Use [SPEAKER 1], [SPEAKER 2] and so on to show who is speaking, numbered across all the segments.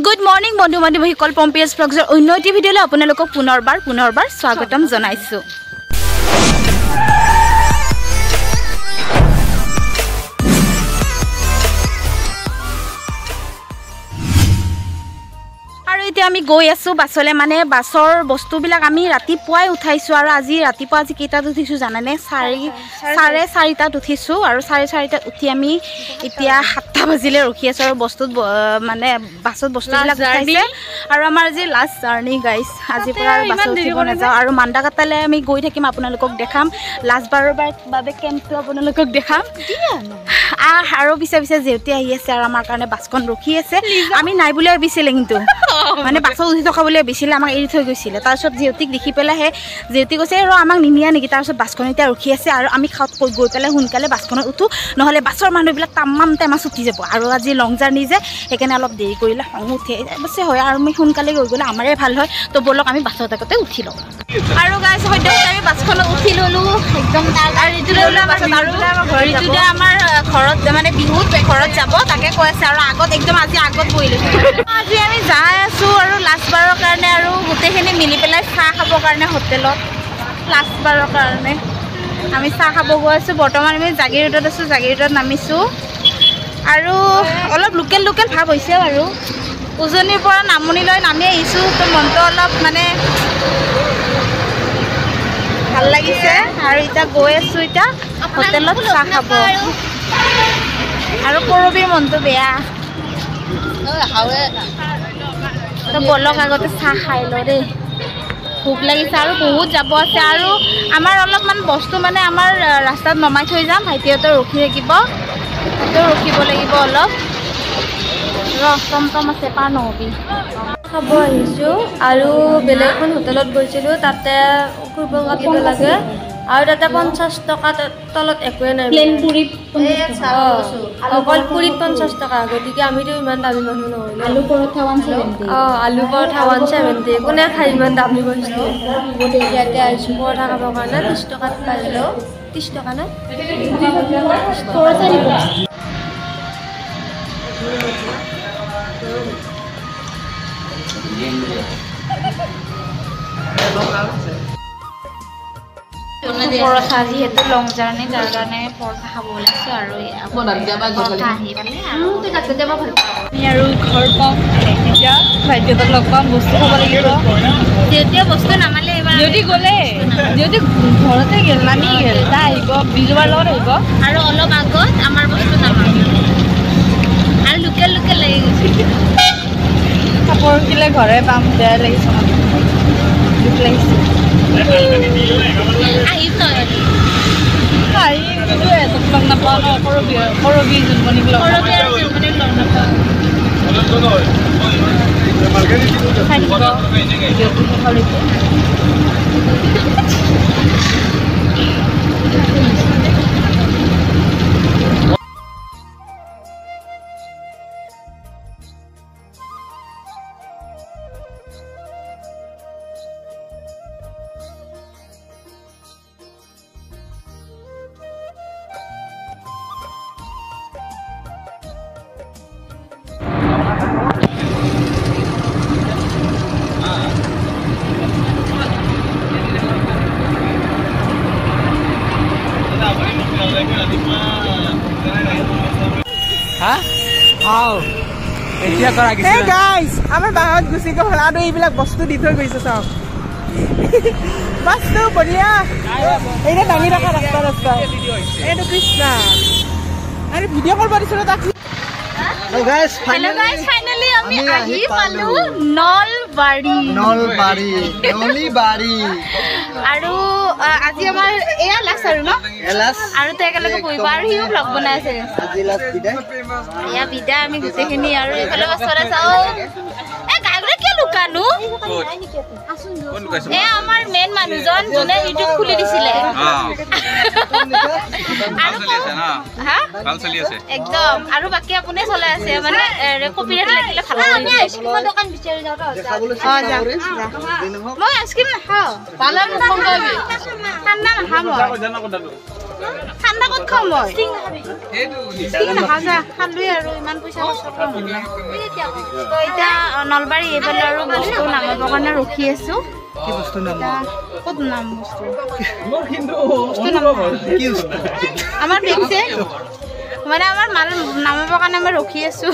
[SPEAKER 1] Good morning বন্ধু বান্ধৱীসকল পম্পিয়াছ ব্লগছৰ অন্য এটি ভিডিঅ'লৈ আপোনালোকক পুনৰবাৰ স্বাগতম জনাইছো। আৰু এতিয়া আমি গৈ আছো বাছলে মানে বাছৰ বস্তুবিলাক আমি ৰাতিপুৱাই উঠাইছো আৰু আজি কেইটাত উঠিছো জানানে 4:30টাত উঠিছো আৰু 4:30টাত উঠি আমি এতিয়া 7টা বাজিলে ৰখি আছো আৰু বস্তুত মানে বাছত বস্তুবিলাক উঠাইছে আৰু আমাৰ আজি লাষ্ট জাৰ্নি গাইস আজি পৰা বাছত উঠিব নাযাওঁ আৰু মান্দাকাটালে আমি গৈ থাকিম আপোনালোকক দেখাম লাষ্ট বাৰৰ বাবে কেম্পটো আপোনালোকক দেখাম আৰু পিছে যেউতি আহি আছে আৰু আমাৰ কাৰণে বাছখন ৰখি আছে আমি নাই বুলি ভাবিছিলে কিন্তু মানে বাছত উঠি থকা বুলি ভাবিছিলে আমাক এৰি থৈ গৈছিলে তাৰপিছত যেউতিক দেখি পেলাইহে যেউতি কৈছে আৰু আমাক নিনিয়া নেকি তাৰপিছত বাছখন এতিয়া ৰখি আছে আৰু আমি খাওঁত গৈ পেলাই সোনকালে বাছখনত উঠো নহ'লে বাছৰ মানুহবিলাক তামাম ছুটি যাব আৰু আজি লং জাৰ্নি যে সেইকাৰণে অলপ দেৰি কৰিলে খং উঠে অৱশ্যে হয় আৰু আমি সোনকালে গৈ গ'লে আমাৰে ভাল হয় তো ব'লক আমি বাছত আগতে উঠি লওঁ আৰু গাইছ সদ্যহতে আমি বাছখনত উঠি ল'লোঁ একদম আৰু এইটোলৈ ওলোৱা পাছত আৰু এইটোতে আমাৰ ঘৰত মানে বিহুত ঘৰত যাব তাকে কৈ আছে আৰু আগত একদম আজি আগত বহি লৈছোঁ আজি আমি যাই আছোঁ আৰু লাষ্ট বাৰৰ কাৰণে আৰু গোটেইখিনি মিলি পেলাই চাহ খাবৰ কাৰণে হোটেলত লাষ্ট বাৰৰ কাৰণে আমি চাহ খাব গৈ আছোঁ বৰ্তমান আমি জাগিৰোডত আছোঁ জাগিৰোডত নামিছোঁ আৰু অলপ লোকেল ভাৱ হৈছে আৰু উজনিৰ পৰা নামনিলৈ নামি আহিছোঁ তো মনটো অলপ মানে ভাল লাগিছে আৰু এতিয়া গৈ আছোঁ এতিয়া হোটেলত চাহ খাব আৰু কৰবীৰ মনটো বেয়া তো ব'লক আগতে চাহ খাই লওঁ দেই ভোক লাগিছে আৰু বহুত যাব আছে আৰু আমাৰ অলপমান বস্তু মানে আমাৰ ৰাস্তাত নমাই থৈ যাম ভাইটিহঁতে ৰখি থাকিব ৰখিব লাগিব অলপ টমটম আছে পাৰ নহবি
[SPEAKER 2] খাব আহিছোঁ আৰু বেলেগ এখন হোটেলত গৈছিলোঁ তাতে কুৰ্বন কাটিব লাগে আৰু তাতে 50 টকা তলত একোৱে নাই অকল পুৰিত 50 টকা গতিকে আমিতো ইমান দামী মানুহ নহয়
[SPEAKER 1] আলু পৰঠা 170
[SPEAKER 2] আলু পৰঠা 170 কোনে খাই ইমান দামী বস্তু গতিকে ইয়াতে আহিছোঁ পৰঠা খাবৰ কাৰণে 30 টকাত পাইছিলোঁ 30 টকা নাই
[SPEAKER 1] পৰঠা দিব পৰঠা যিহেতু লং জাৰ্ণি তাৰ কাৰণে পৰঠা খাব ওলাইছোঁ আৰু পৰঠা আহি পালে আমি আৰু ঘৰ পাম এতিয়া ভাইটিহঁতক লগ পাম বস্তু খাব লাগিব যেতিয়া বস্তু নামালে এইবাৰ যদি গ'লে যদি ঘৰতে নামি গ'ল তাই আহিব বিজুবাৰ লগত আহিব আৰু অলপ আগত আমাৰ বস্তু নামালে আৰু লোকেল লাগি গৈছে কাপোৰ কিলে ঘৰে পাম বেয়া লাগিছে দুখ লাগিছে আহিম তই লগ নাপাওঁ ন কৰবী জোনমণিক লগ নাপাওঁ
[SPEAKER 3] আমাৰ বাহত গুচি গ'ল আৰু এইবিলাক বস্তু দি থৈ গৈছে চাওক বস্তু বঢ়িয়া এইটো দাঙি ৰখা ৰাস্তা এইটো কৃষ্ণা আৰু ভিডিঅ' কৰিব দিছিলোঁ তাক
[SPEAKER 1] Hello guys, finally আমি আহি পালো নলবাৰী আৰু আজি আমাৰ এয়া লাষ্ট আৰু ন আৰু তো একেলগে বহিব আৰু সিও ব্লগ বনাই আছে আজি লাষ্ট বিদায় এয়া বিদায় আমি গোটেইখিনি আৰু এইফালে বাছৰে চাওঁ গায়কৰে কি লুকানো এ আমাৰ মেইন মানুহজন যোনে ইউটিউব খুলি দিছিলে একদম আৰু বাকী আপুনি চলাই আছে মানে কপিৰাইট লাগিলে ভাল আমি আইচক্ৰীমৰ দোকান বিচাৰি যাওঁ মই আইচক্ৰীম নাখাওঁ ঠাণ্ডা নাখাওঁ ঠাণ্ডা ক'ত খাওঁ মই ষ্টিং নাখাওঁ যা খালোৱে আৰু ইমান পইচা খৰচ কৰিম তো এতিয়া নলবাৰী এইফালে আৰু বস্তু নামিবৰ কাৰণে ৰখি আছোঁ
[SPEAKER 3] কি বস্তু নাম
[SPEAKER 1] ক'ত নাম বস্তু
[SPEAKER 3] আমাৰ
[SPEAKER 1] বেগ যে মানে আমাৰ মাল নামিবৰ কাৰণে মই ৰখি আছোঁ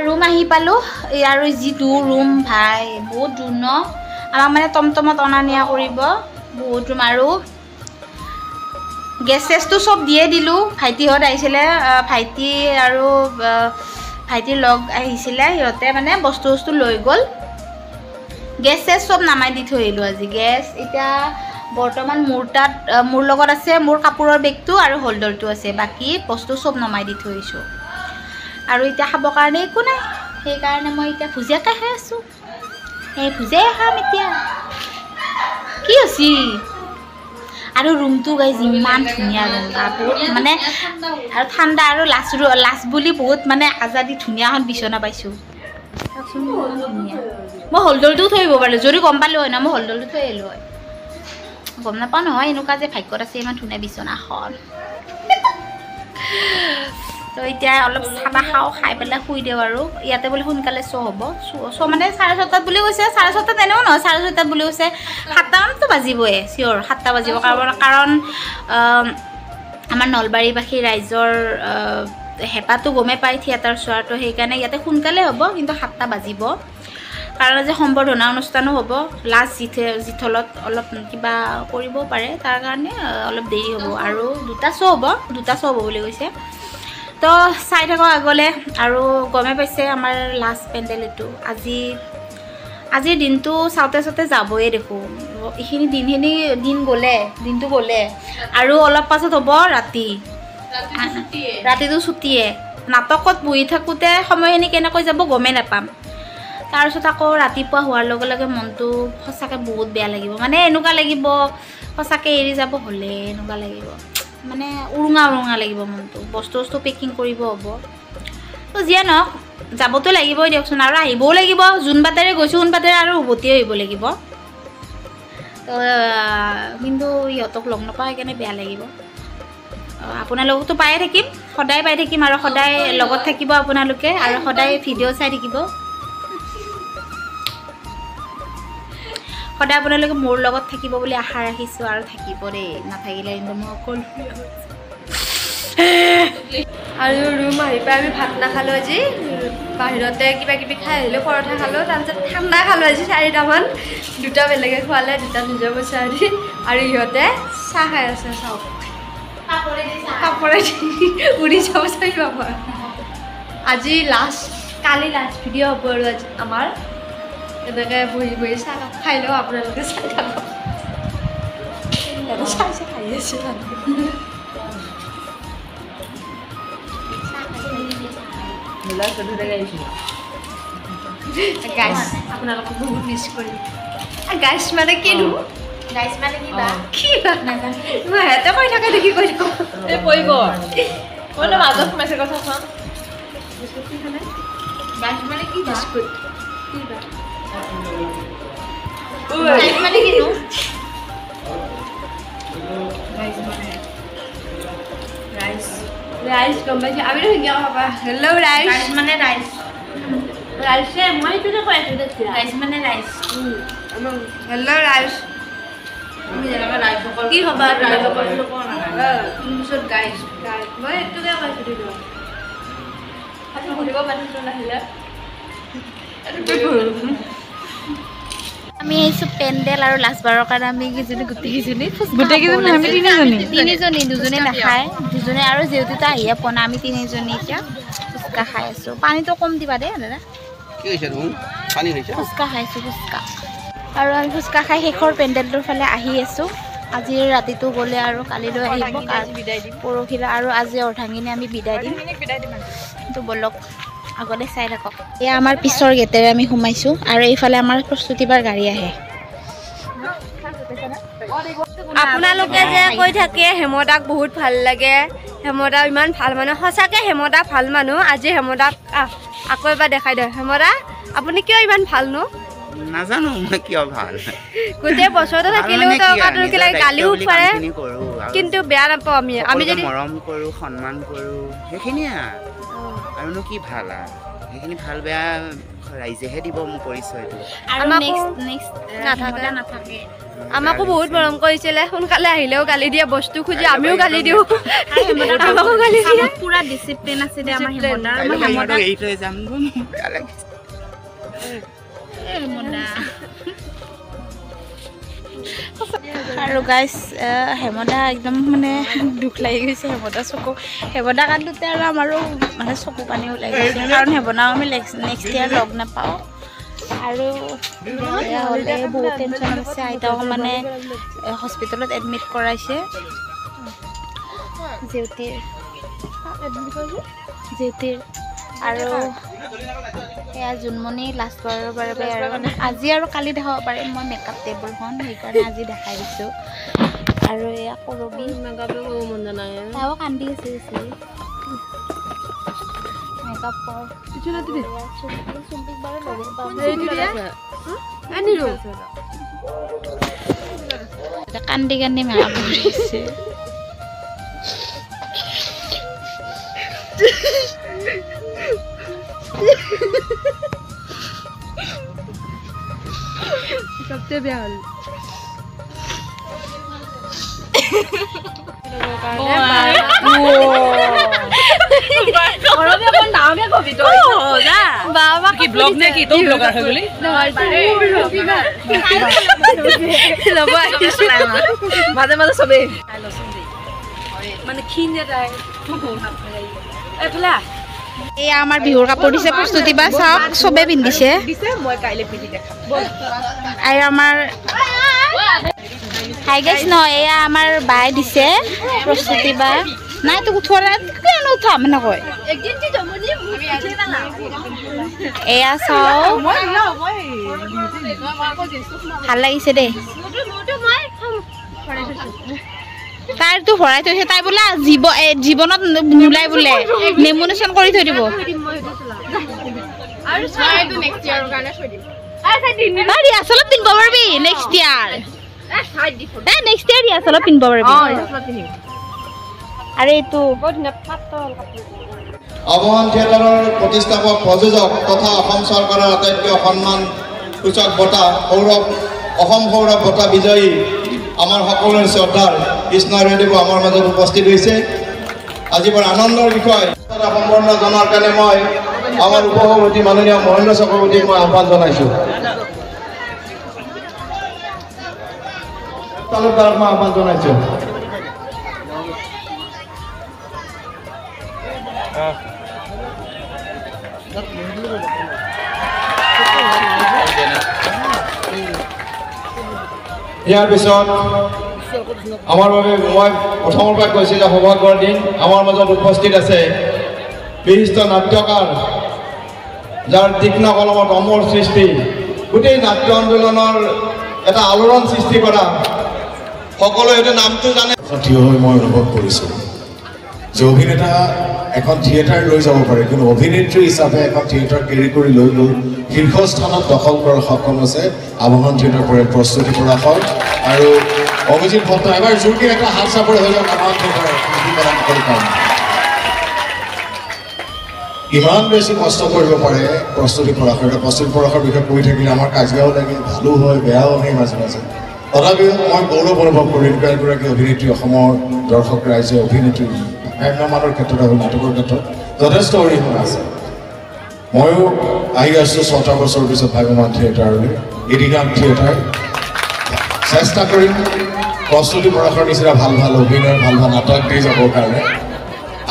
[SPEAKER 1] ৰুম আহি পালোঁ আৰু যি দূৰ ৰুম ভাই বহুত দূৰ ন আমাক মানে টমটমত অনা নিয়া কৰিব বহুত ৰুম আৰু গেছ চেছটো চব দিয়ে দিলোঁ ভাইটিহঁত আহিছিলে ভাইটি আৰু ভাইটিৰ লগ আহিছিলে সিহঁতে মানে বস্তু লৈ গ'ল গেছ চেছ চব নামাই দি থৈ আহিলোঁ আজি গেছ এতিয়া বৰ্তমান মোৰ লগত আছে মোৰ কাপোৰৰ বেগটো আৰু হোল্ডাৰটো আছে বাকী বস্তু চব নমাই দি থৈ আহিছোঁ আৰু এতিয়া খাবৰ কাৰণে একো নাই সেইকাৰণে মই এতিয়া ভুজিয়াকে খাই আছোঁ এই ভুজিয়াই খাম এতিয়া কি হৈছে আৰু ৰুমটো গাইজ ইমান ধুনীয়া ৰুম বহুত মানে আৰু ঠাণ্ডা আৰু লাষ্ট বুলি বহুত মানে আজাদি ধুনীয়া এখন বিচনা পাইছোঁ মই হোল্ডাৰটো থৈ আহিব পাৰিলোঁ যদি গম পালোঁ হয় ন মই হোল্ডাৰটো থৈ আহিলোঁ হয় গম নাপাওঁ নহয় এনেকুৱা যে ভাগ্যত আছে ইমান ধুনীয়া বিচনাখন তো এতিয়া অলপ চাহ খাওঁ খাই পেলাই শুই দিওঁ আৰু ইয়াতে বোলে সোনকালে শ্ব' হ'ব শ্ব' মানে 6:30 বুলি কৈছে 6:30 তেনেও নহয় 6:30 বুলি কৈছে 7টামানতো বাজিবই চিয়'ৰ 7টা বাজিব কাৰণ আমাৰ নলবাৰীবাসী ৰাইজৰ হেঁপাহটো গমেই পায় থিয়েটাৰ চোৱাটো সেইকাৰণে ইয়াতে সোনকালে হ'ব কিন্তু 7টা বাজিব কাৰণ আজি সম্বৰ্ধনা অনুষ্ঠানো হ'ব লাষ্ট জিথলত অলপ কিবা কৰিবও পাৰে তাৰ কাৰণে অলপ দেৰি হ'ব আৰু 2টা শ্ব' হ'ব বুলি কৈছে তো চাই থাকক আগলৈ আৰু গমে পাইছে আমাৰ লাষ্ট পেণ্ডেল এইটো আজিৰ দিনটো চাওঁতে যাবই দেখোঁ এইখিনি দিনটো গ'লে আৰু অলপ পাছত হ'ব ৰাতিটো ছুটিয়ে নাটকত বহি থাকোঁতে সময়খিনি কেনেকৈ যাব গমেই নাপাম তাৰপিছত আকৌ ৰাতিপুৱা হোৱাৰ লগে লগে মনটো সঁচাকৈ বহুত বেয়া লাগিব মানে এনেকুৱা লাগিব সঁচাকৈ এৰি যাব হ'লে এনেকুৱা লাগিব মানে উৰুঙা লাগিব মনটো বস্তু পেকিং কৰিব হ'ব তো যিয়ে নহওক যাবতো লাগিবই দিয়কচোন আৰু আহিবও লাগিব যোন বাটেৰে গৈছোঁ সোন বাটেৰে আৰু উভতিও আহিব লাগিব তো কিন্তু ইহঁতক লগ নাপাওঁ সেইকাৰণে বেয়া লাগিব আপোনালোকতো পায়ে থাকিম সদায় পাই থাকিম আৰু সদায় লগত থাকিব আপোনালোকে আৰু সদায় ভিডিঅ' চাই থাকিব সদায় আপোনালোকে মোৰ লগত থাকিব বুলি আশা ৰাখিছোঁ আৰু থাকিব দেই নাথাকিলে কিন্তু মই অকল
[SPEAKER 2] আৰু ৰুম আহি পাই আমি ভাত নাখালোঁ আজি বাহিৰতে কিবা কিবি খাই আহিলোঁ পৰঠা খালোঁ তাৰপিছত ঠাণ্ডা খালোঁ আজি 4টামান 2টা বেলেগে খোৱালে 2টা নিজৰ পইচা দি আৰু ইহঁতে চাহ খাই আছে চাওক কাপোৰে উৰি যাব চাই পাব আজি কালি লাষ্ট ভিডিঅ' হ'ব আৰু আজি আমাৰ এনেকৈ বহি চাহ খাই লওঁ আপোনালোকে চাই থাকক চাই খাই আছে গাইছ আপোনালোকক বহুত মিছ কৰিম গাইছ মানে কিনো গাইছ মানে কিবা মই সিহঁতে কৈ থাকে দেখি কৈ থাকোঁ এই পৰিব মই মাজত সোমাইছে কথাখন গাইছ মানে কি বিস্কুট গাইছ মানে কিনো ৰাইচ গম পাইছোঁ আমিতো শিকিয়া খাবা হেল্ল' ৰাইচ মানে ৰাইচ ৰাইচে মই সেইটোতে কৈ আছোঁ ৰাইচ মানে ৰাইচ হেল্ল' ৰাইচ কি হ'বা পিছত গাইছ মই সেইটোকে কৈছোঁ দিলোঁ সুধিব পাৰিছোঁ নাহিলে
[SPEAKER 1] আমি আহিছোঁ পেণ্ডেল আৰু লাষ্টবাৰৰ কাৰণে আমি গোটেইকেইজনী তিনিজনী দুজনী নাখায় দুজনী আৰু যিহেতুটা আহিয়ে পোৱা নাই আমি তিনিজনী এতিয়া ফুচকা খাই আছোঁ পানীটো কম দিবা দেই দাদা ফুচকা খাইছোঁ ফুচকা আৰু আমি ফুচকা খাই শেষৰ পেণ্ডেলটোৰ ফালে আহি আছোঁ আজিৰ ৰাতিটো গ'লে আৰু কালিলৈ আহিব পৰহিলৈ আৰু আজি অৰ্ধাংগিনী আমি বিদায় দিম তো বলক আগতে চাই থাকক এয়া আমাৰ পিছৰ গেটেৰে আমি সোমাইছোঁ আৰু এইফালে আমাৰ প্ৰস্তুতিবাৰ গাড়ী আহে
[SPEAKER 2] আপোনালোকে যে কৈ থাকে হেমদাক বহুত ভাল লাগে হেমদা ইমান ভাল মানুহ সঁচাকে হেমদা ভাল মানুহ আজি হেমদাক আকৌ এবাৰ দেখাই দিয়ক হেমদা আপুনি কিয় ইমান ভালনো
[SPEAKER 4] নাজানো মই কিয় ভাল
[SPEAKER 2] গোটেই বছৰটো থাকিলেও তেওঁলোকে গালিও পাৰে কিন্তু বেয়া নাপাওঁ আমি যদি
[SPEAKER 4] মৰম কৰোঁ সন্মান কৰোঁ সেইখিনিয়ে আৰুনো কি ভাল সেইখিনি ভাল বেয়া ৰাইজেহে দিব মোৰ পৰিচয়টো
[SPEAKER 2] আমাকো বহুত মৰম কৰিছিলে সোনকালে আহিলেও গালি দিয়ে বস্তু খুজি আমিও গালি দিওঁ আমাকো গালি দিয়ে
[SPEAKER 1] পুৰা ডিচিপ্লিন আছিলে আমাৰ আৰু গাইজ হেমদা একদম মানে দুখ লাগি গৈছে হেমদা চকু হেমদা কান্দোতে আৰু আমাৰো মানে চকু পানী ওলাই গৈছে কাৰণ হেমদাও আমি নেক্সট ইয়াৰ লগ নাপাওঁ আৰু এয়া হ'লে বহুত টেনশ্যন আছে আইতাও মানে হস্পিটেলত এডমিট কৰাইছে জেউতিৰ আৰু এয়া জোনমণি লাষ্টবাৰৰ বাবে আৰু মানে আজি আৰু কালি দেখাব পাৰিম মই মেকআপ টেবুলখন সেইকাৰণে আজি দেখাই দিছোঁ আৰু এয়া কৰবি তাইও কান্দি আছে মেকআপৰ কান্দি কান্দি মেকআপ কৰিছে
[SPEAKER 2] সবচেয়ে বেয়া হল
[SPEAKER 3] মাজে মাজে চবেই
[SPEAKER 2] মানে ক্ষীণ যায় এইফালে
[SPEAKER 1] এয়া আমাৰ বিহুৰ কাপোৰ দিছে প্ৰস্তুতি বা চাওক চবে পিন্ধিছে
[SPEAKER 3] মই কাইলৈ পিন্ধি দেখাম
[SPEAKER 1] আৰু আমাৰ হাই গাইছ ন এয়া আমাৰ বাই দিছে প্ৰস্তুতি বা নাই তো উঠোৱা কেন উঠাম নকয় এয়া চাও ভাল লাগিছে দেই তাইতো ভৰাই থৈছে তাই বোলে জীৱনত নোলাই বোলে নেমুনেশ্যন কৰি থৈ দিব ৰিহাৰ্চেলত পিন্ধিব পাৰিবি নেক্সট ইয়াৰ ৰিহাৰ্চেলত পিন্ধিব পাৰিবি আৰু এইটো
[SPEAKER 5] আবহন থিয়েটাৰৰ প্ৰতিষ্ঠাপক প্ৰযোজক তথা অসম চৰকাৰৰ আটাইতকৈ সন্মান সূচক বঁটা অসম সৌৰভ বঁটা বিজয়ী আমাৰ সকলোৰে শ্ৰদ্ধাৰ কৃষ্ণ ৰায়দেৱ আমাৰ মাজত উপস্থিত হৈছে আজি বৰ আনন্দৰ বিষয় সম্বৰ্ধনা জনাৰ কাৰণে মই আমাৰ উপসভাপতি মাননীয় মহেন্দ্ৰ চক্ৰৱৰ্তীক মই আহ্বান জনাইছোঁ তালুকদাৰক মই আহ্বান জনাইছোঁ ইয়াৰ পিছত আমাৰ বাবে মই প্ৰথমৰ পৰা কৈছোঁ যে সৌভাগ্যৰ দিন আমাৰ মাজত উপস্থিত আছে বিশিষ্ট নাট্যকাৰ যাৰ তীক্ষ্ণ কলমত অমৰ সৃষ্টি গোটেই নাট্য আন্দোলনৰ এটা আলোড়ন সৃষ্টি কৰা সকলোৱে এইটো নামটো জানে
[SPEAKER 6] থিয় হৈ মই অনুভৱ কৰিছোঁ যে অভিনেতা এখন থিয়েটাৰ লৈ যাব পাৰে কিন্তু অভিনেত্ৰী হিচাপে এখন থিয়েটাৰ কেৰি কৰি লৈ গৈ শীৰ্ষস্থানত দখল কৰাৰ সক্ষম আছে আবাহন থিয়েটাৰ পৰা প্ৰস্তুতি কৰা হয় আৰু অভিজিৎ ভট্ট এবাৰ জোৰকৈ এটা হাত চাপৰি হৈ যাওক আবাহন থিয়েটাৰ ইমান বেছি কষ্ট কৰিব পাৰে প্ৰস্তুতি পৰাশৰ প্ৰস্তুতি পৰাশৰ বিষয়ে কৈ থাকিলে আমাৰ কাজিয়াও লাগে ভালো হয় বেয়াও হয় মাজে মাজে তথাপিও মই গৌৰৱ অনুভৱ কৰোঁ এনেকুৱা এগৰাকী অভিনেত্ৰী অসমৰ দৰ্শক ৰাইজে অভিনেত্ৰী ভ্ৰাম্যমানৰ ক্ষেত্ৰত আৰু নাটকৰ ক্ষেত্ৰত যথেষ্ট অৰিহণা আছে ময়ো আহি আছোঁ ৬টা বছৰৰ পিছত ভ্ৰাম্যমান থিয়েটাৰলৈ ইৰিগাম থিয়েটাৰ চেষ্টা কৰিম প্ৰস্তুতি পৰাশৰ নিচিনা ভাল ভাল অভিনয় ভাল ভাল নাটক দি যাবৰ কাৰণে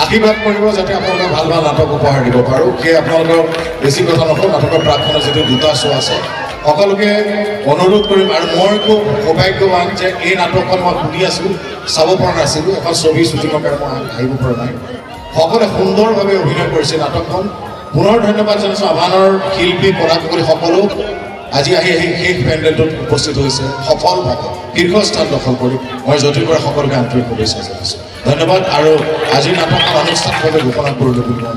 [SPEAKER 6] আশীৰ্বাদ কৰিব যাতে আপোনালোকে ভাল ভাল নাটক উপহাৰ দিব পাৰোঁ। সেয়ে আপোনালোকক বেছি কথা নকওঁ, নাটকৰ প্ৰাকখনৰ যিটো 2টা শ্ব' আছে সকলোকে অনুৰোধ কৰিম। আৰু মই খুব সৌভাগ্যৱান যে এই নাটকখন মই শুনি আছোঁ, চাব পৰা নাছিলোঁ, এখন ছবি শ্বুটিঙৰ কাৰণে মই আহিব পৰা নাই। সকলোৱে সুন্দৰভাৱে অভিনয় কৰিছে নাটকখন। পুনৰ ধন্যবাদ জনাইছোঁ আহ্বানৰ শিল্পী কলাকুশলী সকলো আজি আহি শেষ পেণ্ডেলটোত উপস্থিত হৈছে সফলভাৱে শীৰ্ষস্থান দখল কৰি মই য'তেই পৰা সকলোকে আন্তৰিক শুভেচ্ছা জনাইছোঁ। ধন্যবাদ। আৰু আজিৰ নাটকখন আনুষ্ঠানিকভাৱে ঘোষণা কৰিলোঁ বুলি মই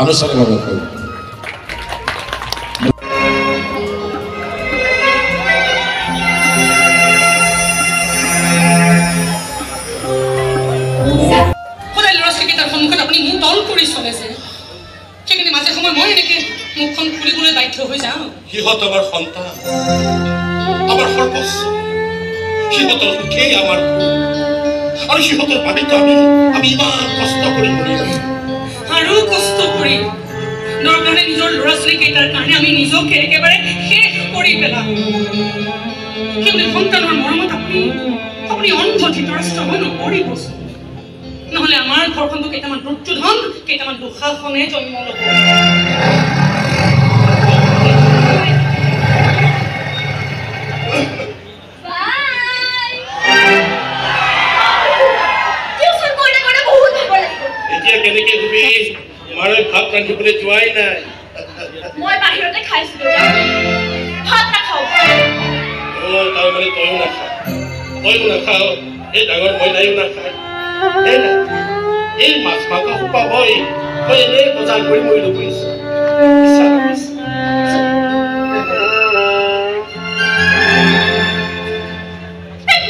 [SPEAKER 6] আনুষ্ঠানিকভাৱে কৰোঁ।
[SPEAKER 7] সদায় ল'ৰা ছোৱালীকেইটাৰ সন্মুখত আপুনি মোক তল কৰি চলেছে, সেইখিনি মাজে সময় মই এনেকৈ মুখখন খুলিবলৈ বাধ্য হৈ যাওঁ।
[SPEAKER 8] সিহঁত আমাৰ সন্তান, আমাৰ সৰ্বস্ব, সিহঁতৰ সুখেই আমাৰ আৰু সিহঁতৰ বাবেতো আমি ইমান কষ্ট কৰি মৰি আছো।
[SPEAKER 7] আৰু কষ্ট কৰি দৰকাৰে নিজৰ ল'ৰা ছোৱালীকেইটাৰ কাৰণে আমি নিজকে একেবাৰে শেষ কৰি পেলাম। সিহঁতৰ সন্তানৰ মৰমত আপুনি অন্ধ ধৃতৰাষ্ট্ৰ হৈ নপৰিবচোন, নহ'লে আমাৰ ঘৰখনটো কেইটামান দুৰ্যোধন, কেইটামান দুঃশাসনে জন্ম ল'ব।
[SPEAKER 8] এতিয়া কেনেকে তুমি মাৰে ভাত ৰান্ধিবলৈ যোৱাই নাই?
[SPEAKER 2] মই বাহিৰতে খাইছিলো, ভাত নাখাওঁ।
[SPEAKER 8] তাৰমানে তয়ো নাখাওঁ, এই ডাঙৰ মহিলাইও নাখায়। এই মাছ মাংস সোপা হয়, মই এনেই বজাৰ কৰি মৰিলো বুজিছো।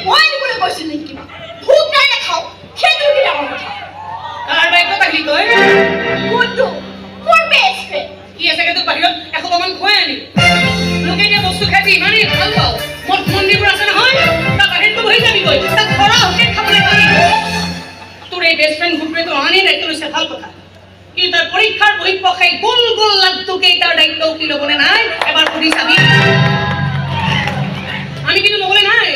[SPEAKER 2] মই আনিবলৈ কৈছিল নেকি? ভোক নাই নাখাওঁ, সেইটো কি ডাঙৰ কথা?
[SPEAKER 7] তাৰ বাইকত আহিলি তই?
[SPEAKER 2] কোনটো? মোৰ বেষ্ট ফ্ৰেণ্ড।
[SPEAKER 7] কি আছেগে তোৰ বাহিৰত 100 মান খুৱাই আনি। লোকে এতিয়া বস্তু খাই ইমানেই ভাল পাওঁ, মঠ মন্দিৰবোৰ আছে নহয়, তাৰ বাহিৰটো বহি যাবিগৈ, তাত ঘৰৰ হোটেল খাবলৈ পাবি। তোৰ এই বেষ্ট ফ্ৰেণ্ড গ্ৰুপটোৱেতো আনি দায়িত্ব লৈছে, ভাল কথা। কিন্তু তাৰ পৰীক্ষাৰ বহি পকাই গোল গোল লাড্ডু কেইটাৰ দায়িত্বও কি ল'বনে নাই এবাৰ সুধি চাবি। আমি কিন্তু ল'বলৈ নাই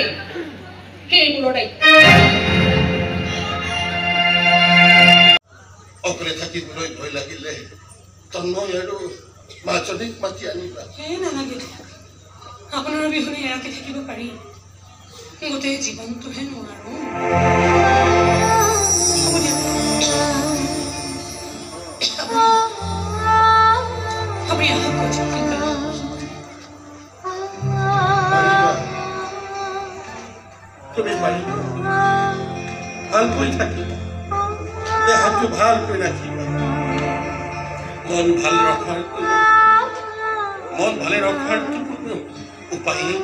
[SPEAKER 7] সেইবোৰৰ দায়িত্ব।
[SPEAKER 8] অকলে থাকিবলৈ ভয় লাগিলে তন্ময় আৰু মাজনীক মাতি আনিবা।
[SPEAKER 7] নালাগে, আপোনাৰ অবিহনে এৰাকে থাকিব পাৰি, গোটেই জীৱনটোহে নোৱাৰো।
[SPEAKER 8] তুমি পাৰিবা, ভালকৈ থাকিবা, দেহাটো ভালকৈ ৰাখিবা, মন ভালে ৰখাৰ কোনো উপায় নাই।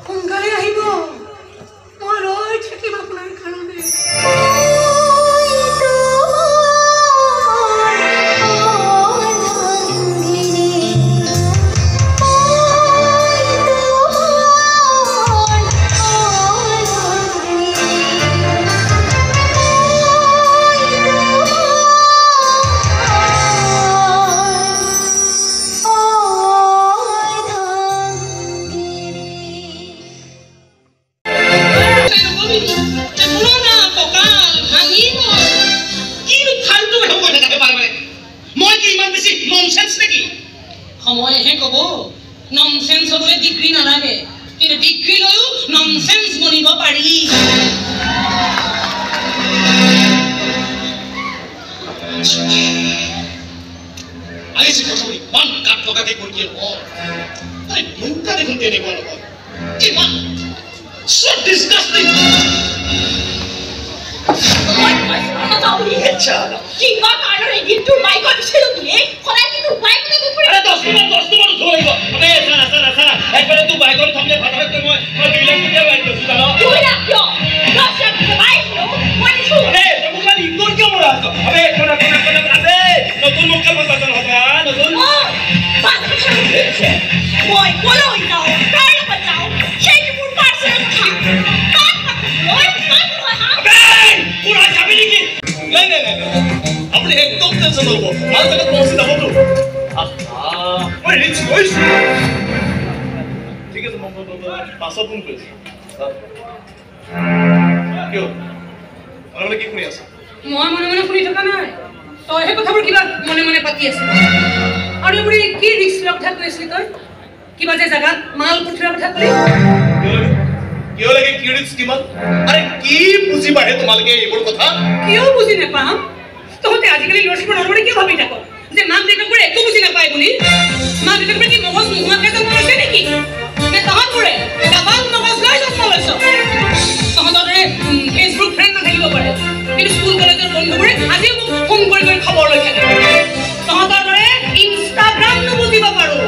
[SPEAKER 7] সোনকালে আহিব, মই ৰৈ থাকিম আপোনাৰ কাৰণে। সময়হে ক'ব, ননচেন্স হ'বলৈ ডিগ্ৰী নালাগে, কিন্তু ডিগ্ৰী লৈও ননচেন্স বনিব পাৰি।
[SPEAKER 8] আহিছে কথাবোৰ ইমান গাত লগাকে কৈ দিয়ে নহয়, মোটা দেখোন তেনেকুৱা নহয়, ইমান ডিছকাষ্টিং।
[SPEAKER 2] কিবা কাৰণত এদিনটোৰ বাইকত দিছিলো বুলি সদায় কিন্তু বাইক লৈ ঘূৰি ফুৰে।
[SPEAKER 8] 10 মিনিট ধৰিব। আবে চালা একবাৰে তোৰ বাইকৰ সামনে ভাততে মই 2 লাখ টকা বাইক লৈছো জানো?
[SPEAKER 2] 2 লাখ কিয়? 10 লাখ বাইক লৈ মই দিছো।
[SPEAKER 8] আবে তুমি খালি ইগনোৰ কিয় কৰা আছো? আবে কোনা আবে নতুন মক্কা বসাতন হবে নতুন।
[SPEAKER 2] মই কলৈ যাওঁ, কাৰ লগত যাওঁ, সেইটো মোৰ পাৰ্চনেল কথা।
[SPEAKER 8] পুরা যাবে নাকি? নাই আপনি একদম টেনশন হবো, মাল পৌঁছে যাবো তো। ওই রিক্স ঠিক ঠিক আছে মই পাছত ফোন কৰিছো কিয় মানে কি শুনি আছা
[SPEAKER 7] মই মনে মনে শুনি থকা নাই তই সেই কথাবোৰ কিবা মনে মনে পাতি আছে আৰু বুঢ়ী কি ৰিক্স লগ থাক কৈছিলি তই কিবা যে জাগাত মাল পুথিৰ কথা কলি
[SPEAKER 8] কিয় লাগে কি ৰিক্স কিমান আৰে কি বুজি পাহে তোমালোকে এইবোৰ কথা
[SPEAKER 7] কিয় বুজি নাপাম তহঁতে আজিকালি ল'ৰা-ছোৱালী নৰবৰে কিয় ভাবি থাক যে মাক দেউতাকবোৰে একো বুজি নাপায় বুলি মাক দেউতাকবোৰে কি মগজ নোহোৱাকৈ জন্ম লৈছে নেকি নে তহঁতবোৰে ডাবাল মগজ লৈ জন্ম লৈছ তহঁতৰ দৰে ফেচবুক ফ্ৰেণ্ড নাথাকিব পাৰে কিন্তু স্কুল কলেজৰ বন্ধুবোৰে আজিও মোক ফোন কৰি কৰি খবৰ লৈ থাকে তহঁতৰ দৰে ইনষ্টাগ্ৰাম নুবুজিব পাৰোঁ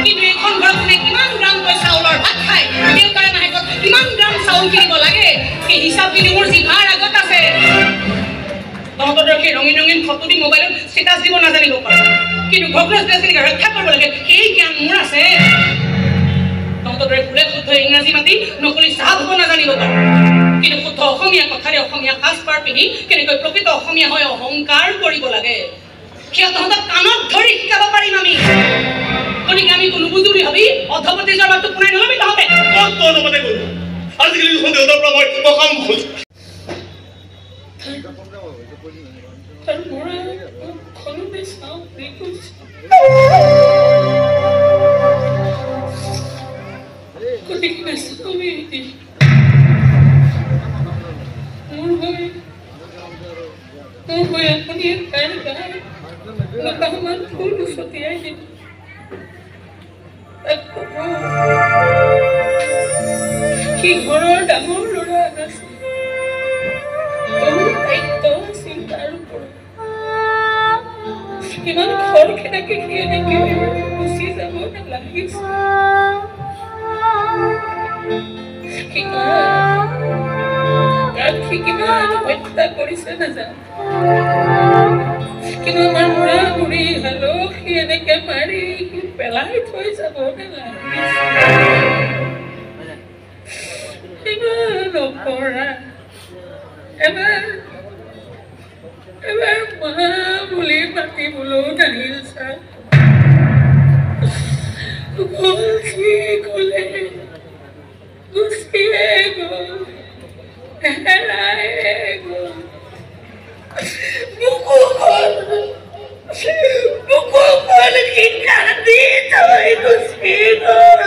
[SPEAKER 7] কিন্তু এখন ঘৰত কোনে কিমান গ্ৰাম কৈ চাউলৰ ভাত খায় দেউতাৰে মাহেকত কিমান গ্ৰাম চাউল কিনিব লাগে সেই হিচাপ কিন্তু মোৰ জিভাৰ আগত আছে তহঁতৰ দৰে সেই ৰঙীন ৰঙীন ফটো দি মোবাইলত ষ্টেটাছ দিব নাজানিব পাৰোঁ কিন্তু ঘৰখনৰ ষ্টেটাছখিনিক ৰক্ষা কৰিব লাগে সেই জ্ঞান মোৰ আছে তহঁতৰ দৰে ফুলে শুদ্ধ ইংৰাজী মাতি নকলি চাহ হ'ব নাজানিব পাৰোঁ কিন্তু শুদ্ধ অসমীয়া কথাৰে অসমীয়া সাজপাৰ পিন্ধি কেনেকৈ প্ৰকৃত অসমীয়া হৈ অহংকাৰ কৰিব লাগে সেয়া তহঁতক কাণত ধৰি শিকাব পাৰিম আমি গতিকে আমি কোনো বুজুৰি ভাবি অধপতি যোৱাৰ বাটটো পুৰাই নলবি তহঁতে
[SPEAKER 8] ক'ত অনুমতি কৰিম আজিকালি দেখোন দেউতাৰ পৰা মই সকাম খোজো
[SPEAKER 7] তাৰ মৰা খলতে চাওঁ গতিকে নাচাবি মোৰ হৈ আপুনি গান গায় লতামান ফুল ছটিয়াই দিম সি ঘৰৰ ডাঙৰ ল'ৰা আছে দায়িত্ব আছিল তাৰ ওপৰত কিমান খৰখেদাকে সি এনেকে গুচি যাব নালাগিছিল কিমান হত্যা কৰিছে নাজানো কিন্তু আমাৰ বুঢ়া বুঢ়ী হালক সি এনেকে মাৰি পেলাই থৈ যাব নালাগিছিল নকৰা এবাৰ মা বুলি মাতিবলৈও নাহিল ছাৰ গ'লে গুচিয়ে গ'ল হেৰাই গ'ল বুকু গ'ল কি কান্দি থৈ গুচি গ'ল